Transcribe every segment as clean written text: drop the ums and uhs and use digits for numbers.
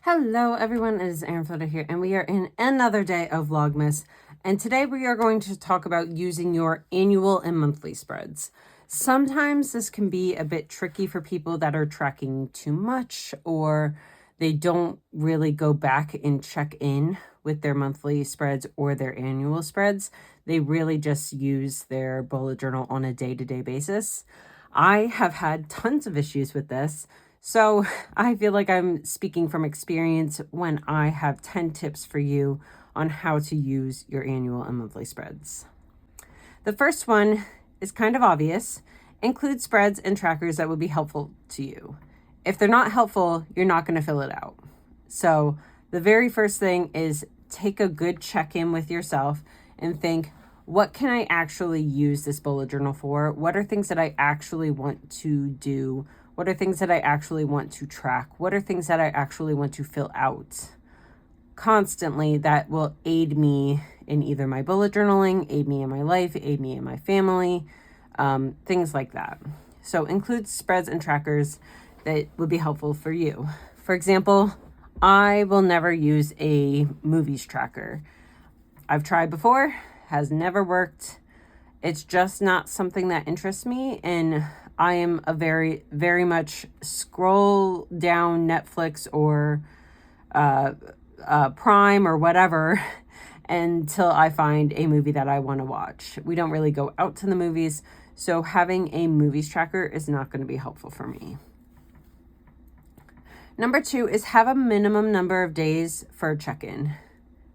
Hello everyone, it is Erin Floto here, and we are in another day of Vlogmas. And today we are going to talk about using your annual and monthly spreads. Sometimes this can be a bit tricky for people that are tracking too much, or they don't really go back and check in with their monthly spreads or their annual spreads. They really just use their bullet journal on a day-to-day basis. I have had tons of issues with this. So I feel like I'm speaking from experience when I have 10 tips for you on how to use your annual and monthly spreads. The first one is kind of obvious. Include spreads and trackers that would be helpful to you. If they're not helpful, you're not going to fill it out. So the very first thing is take a good check-in with yourself and think, what can I actually use this bullet journal for? What are things that I actually want to do? What are things that I actually want to track? What are things that I actually want to fill out constantly that will aid me in either my bullet journaling, aid me in my life, aid me in my family, things like that. So include spreads and trackers that would be helpful for you. For example, I will never use a movies tracker. I've tried before, has never worked. It's just not something that interests me, and I am a very, very much scroll down Netflix or Prime or whatever until I find a movie that I want to watch. We don't really go out to the movies, so having a movies tracker is not going to be helpful for me. Number 2 is have a minimum number of days for a check-in.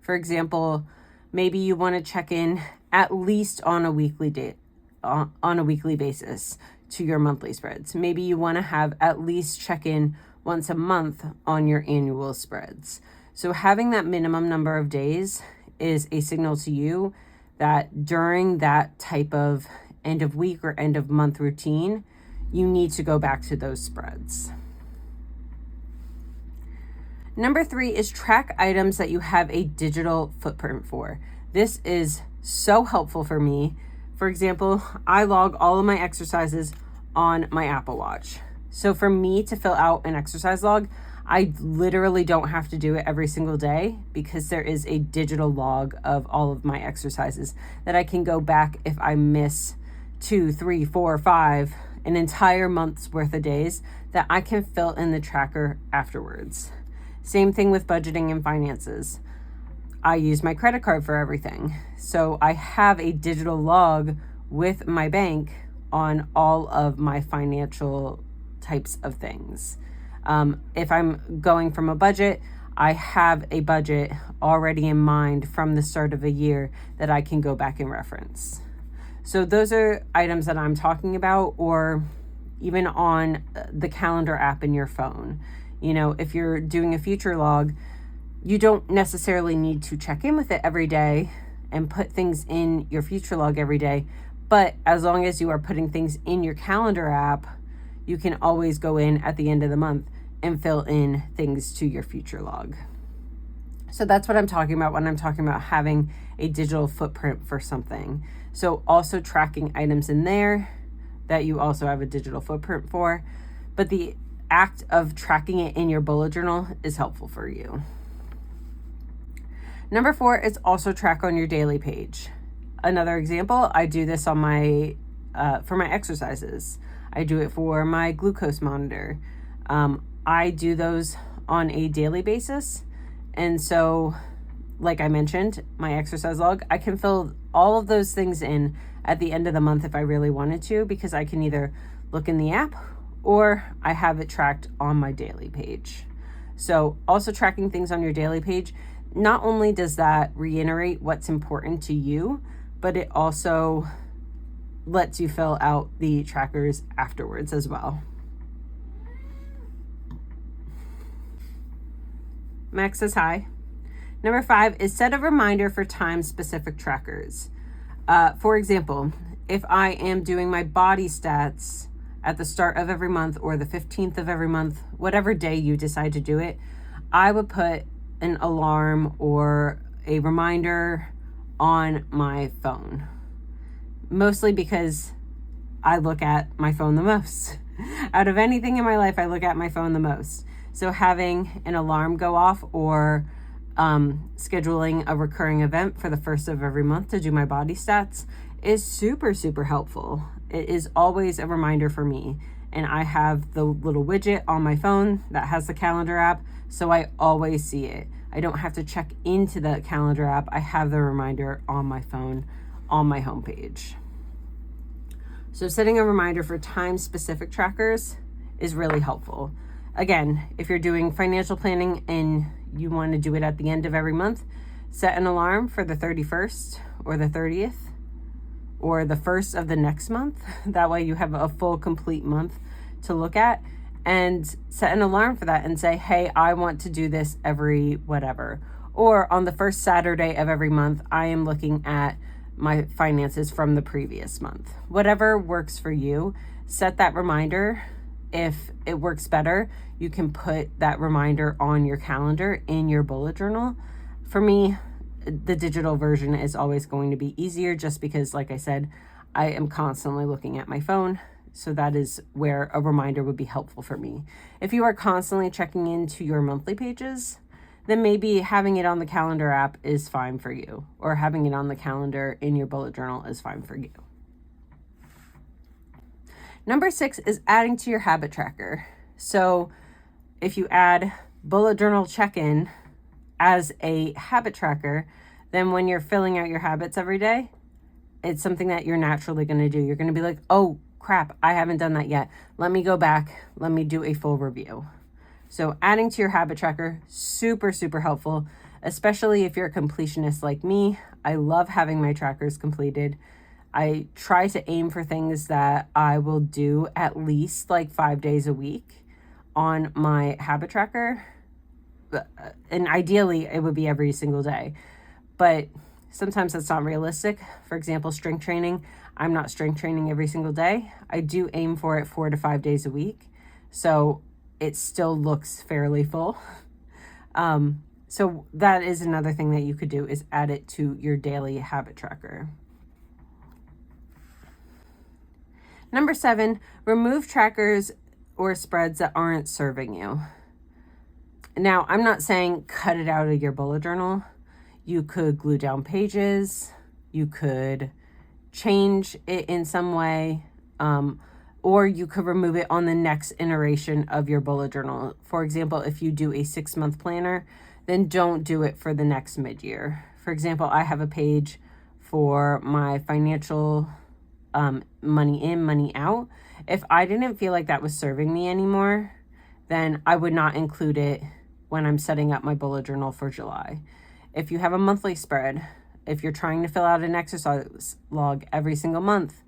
For example, maybe you want to check in at least on a weekly basis to your monthly spreads. Maybe you want to have at least check in once a month on your annual spreads. So having that minimum number of days is a signal to you that during that type of end of week or end of month routine, you need to go back to those spreads. Number 3 is track items that you have a digital footprint for. This is so helpful for me. For example, I log all of my exercises on my Apple Watch. So for me to fill out an exercise log, I literally don't have to do it every single day because there is a digital log of all of my exercises that I can go back if I miss 2, 3, 4, 5, an entire month's worth of days that I can fill in the tracker afterwards. Same thing with budgeting and finances. I use my credit card for everything. So I have a digital log with my bank on all of my financial types of things. If I'm going from a budget, I have a budget already in mind from the start of a year that I can go back and reference. So those are items that I'm talking about, or even on the calendar app in your phone. You know, if you're doing a future log, you don't necessarily need to check in with it every day and put things in your future log every day. But as long as you are putting things in your calendar app, you can always go in at the end of the month and fill in things to your future log. So that's what I'm talking about when I'm talking about having a digital footprint for something. So also tracking items in there that you also have a digital footprint for. But the act of tracking it in your bullet journal is helpful for you. Number 4 is also track on your daily page. Another example, I do this on my for my exercises. I do it for my glucose monitor. I do those on a daily basis. And so, like I mentioned, my exercise log, I can fill all of those things in at the end of the month if I really wanted to, because I can either look in the app or I have it tracked on my daily page. So also tracking things on your daily page, not only does that reiterate what's important to you, but it also lets you fill out the trackers afterwards as well. Max says hi. Number 5 is set a reminder for time-specific trackers. For example, if I am doing my body stats at the start of every month or the 15th of every month, whatever day you decide to do it, I would put an alarm or a reminder on my phone. Mostly because I look at my phone the most. Out of anything in my life, I look at my phone the most. So having an alarm go off or scheduling a recurring event for the first of every month to do my body stats is super, super helpful. It is always a reminder for me. And I have the little widget on my phone that has the calendar app, so I always see it. I don't have to check into the calendar app. I have the reminder on my phone on my homepage. So setting a reminder for time-specific trackers is really helpful. Again, if you're doing financial planning and you want to do it at the end of every month, set an alarm for the 31st or the 30th or the first of the next month. That way you have a full, complete month to look at, and set an alarm for that and say, hey, I want to do this every whatever. Or on the first Saturday of every month, I am looking at my finances from the previous month. Whatever works for you, set that reminder. If it works better, you can put that reminder on your calendar in your bullet journal. For me, the digital version is always going to be easier just because, like I said, I am constantly looking at my phone. So that is where a reminder would be helpful for me. If you are constantly checking into your monthly pages, then maybe having it on the calendar app is fine for you, or having it on the calendar in your bullet journal is fine for you. Number 6 is adding to your habit tracker. So if you add bullet journal check-in as a habit tracker, then when you're filling out your habits every day, it's something that you're naturally going to do. You're going to be like, oh crap, I haven't done that yet. Let me go back. Let me do a full review. So adding to your habit tracker, super, super helpful, especially if you're a completionist like me. I love having my trackers completed. I try to aim for things that I will do at least like 5 days a week on my habit tracker. And ideally it would be every single day, but sometimes that's not realistic. For example, strength training. I'm not strength training every single day. I do aim for it 4 to 5 days a week. So it still looks fairly full. So that is another thing that you could do, is add it to your daily habit tracker. Number 7, remove trackers or spreads that aren't serving you. Now, I'm not saying cut it out of your bullet journal. You could glue down pages. You could change it in some way. Or you could remove it on the next iteration of your bullet journal. For example, if you do a 6-month planner, then don't do it for the next mid-year. For example, I have a page for my financial money in, money out. If I didn't feel like that was serving me anymore, then I would not include it when I'm setting up my bullet journal for July. If you have a monthly spread, if you're trying to fill out an exercise log every single month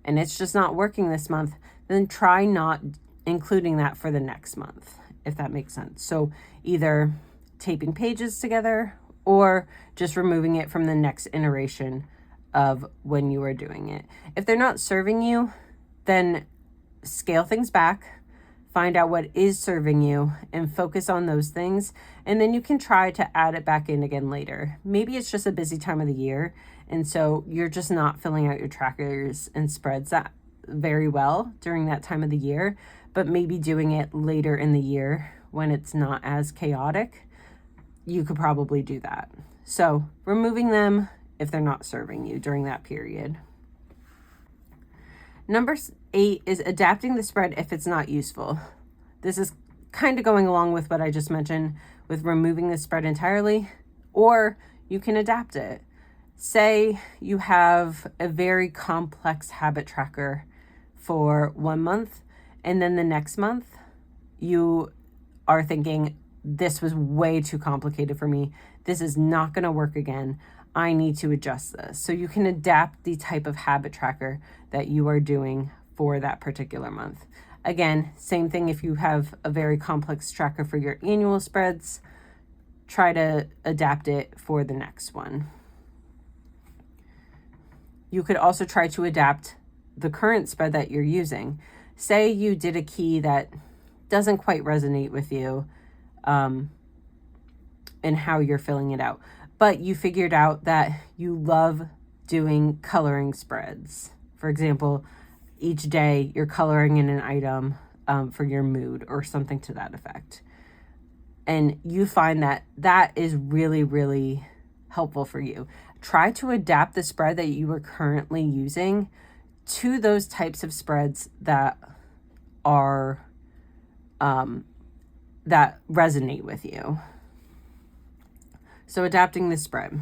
and it's just not working this month, then try not including that for the next month, if that makes sense. So either taping pages together or just removing it from the next iteration of when you are doing it. If they're not serving you, then scale things back, find out what is serving you and focus on those things. And then you can try to add it back in again later. Maybe it's just a busy time of the year, and so you're just not filling out your trackers and spreads that very well during that time of the year, but maybe doing it later in the year when it's not as chaotic, you could probably do that. So removing them if they're not serving you during that period. Number 8 is adapting the spread if it's not useful. This is kind of going along with what I just mentioned with removing the spread entirely, or you can adapt it. Say you have a very complex habit tracker for 1 month, and then the next month you are thinking, this was way too complicated for me. This is not going to work again. I need to adjust this. So you can adapt the type of habit tracker that you are doing for that particular month. Again, same thing if you have a very complex tracker for your annual spreads, try to adapt it for the next one. You could also try to adapt the current spread that you're using. Say you did a key that doesn't quite resonate with you and how you're filling it out, but you figured out that you love doing coloring spreads. For example, each day you're coloring in an item for your mood or something to that effect. and you find that that is really, really helpful for you. Try to adapt the spread that you are currently using to those types of spreads that are that resonate with you. So adapting the spread.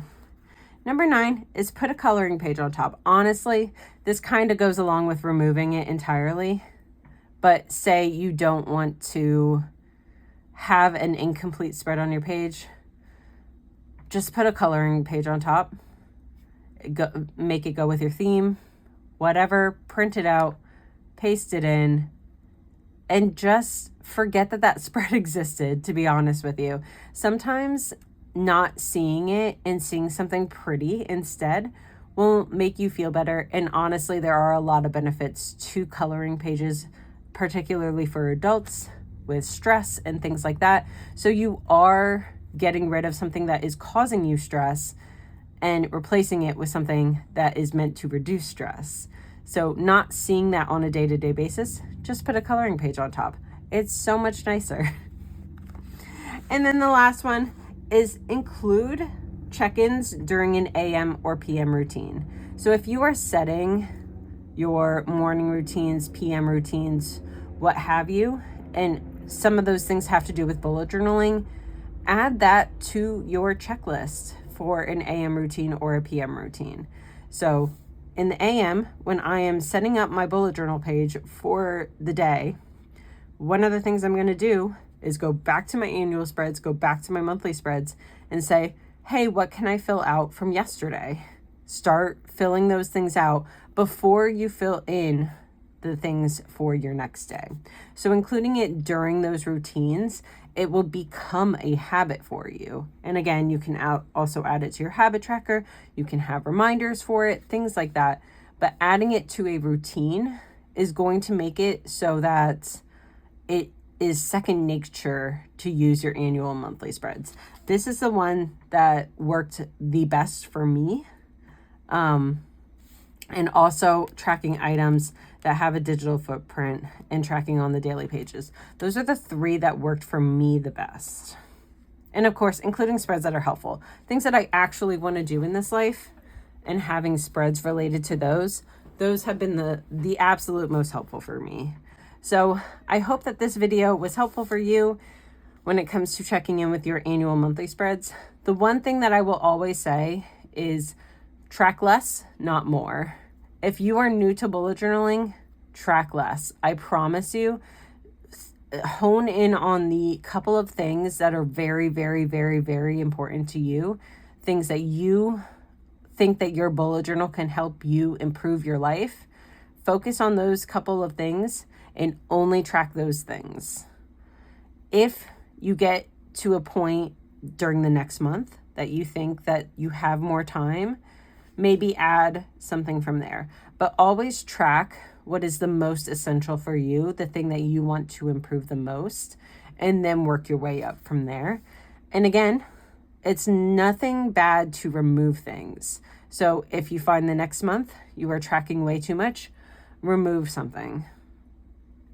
Number 9 is put a coloring page on top. Honestly, this kind of goes along with removing it entirely, but say you don't want to have an incomplete spread on your page, just put a coloring page on top. Make it go with your theme, whatever, print it out, paste it in, and just forget that that spread existed, to be honest with you. Sometimes not seeing it and seeing something pretty instead will make you feel better. And honestly, there are a lot of benefits to coloring pages, particularly for adults with stress and things like that. So you are getting rid of something that is causing you stress and replacing it with something that is meant to reduce stress. So not seeing that on a day-to-day basis, just put a coloring page on top. It's so much nicer. And then the last one is include check-ins during an AM or PM routine. So if you are setting your morning routines, PM routines, what have you, and some of those things have to do with bullet journaling, add that to your checklist for an AM routine or a PM routine. So in the AM, when I am setting up my bullet journal page for the day, one of the things I'm going to do is go back to my annual spreads, go back to my monthly spreads, and say, hey, what can I fill out from yesterday? Start filling those things out before you fill in the things for your next day. So including it during those routines, it will become a habit for you. And again, you can also add it to your habit tracker. You can have reminders for it, things like that. But adding it to a routine is going to make it so that it is second nature to use your annual and monthly spreads. This is the one that worked the best for me. And also tracking items that have a digital footprint and tracking on the daily pages. Those are the 3 that worked for me the best. And of course, including spreads that are helpful. Things that I actually want to do in this life, and having spreads related to those have been the absolute most helpful for me. So I hope that this video was helpful for you when it comes to checking in with your annual monthly spreads. The one thing that I will always say is track less, not more. If you are new to bullet journaling, track less. I promise you, hone in on the couple of things that are very, very, very, very important to you, things that you think that your bullet journal can help you improve your life. Focus on those couple of things and only track those things. If you get to a point during the next month that you think that you have more time, maybe add something from there. But always track what is the most essential for you, the thing that you want to improve the most, and then work your way up from there. And again, it's nothing bad to remove things. So if you find the next month you are tracking way too much, remove something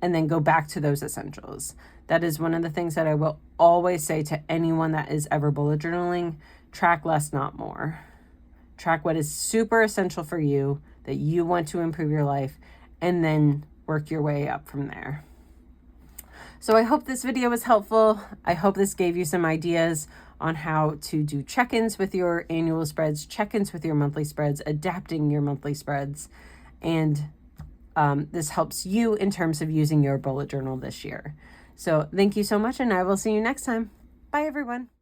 and then go back to those essentials. That is one of the things that I will always say to anyone that is ever bullet journaling: track less, not more. Track what is super essential for you, that you want to improve your life, and then work your way up from there. So I hope this video was helpful. I hope this gave you some ideas on how to do check-ins with your annual spreads, check-ins with your monthly spreads, adapting your monthly spreads, and this helps you in terms of using your bullet journal this year. So thank you so much, and I will see you next time. Bye, everyone.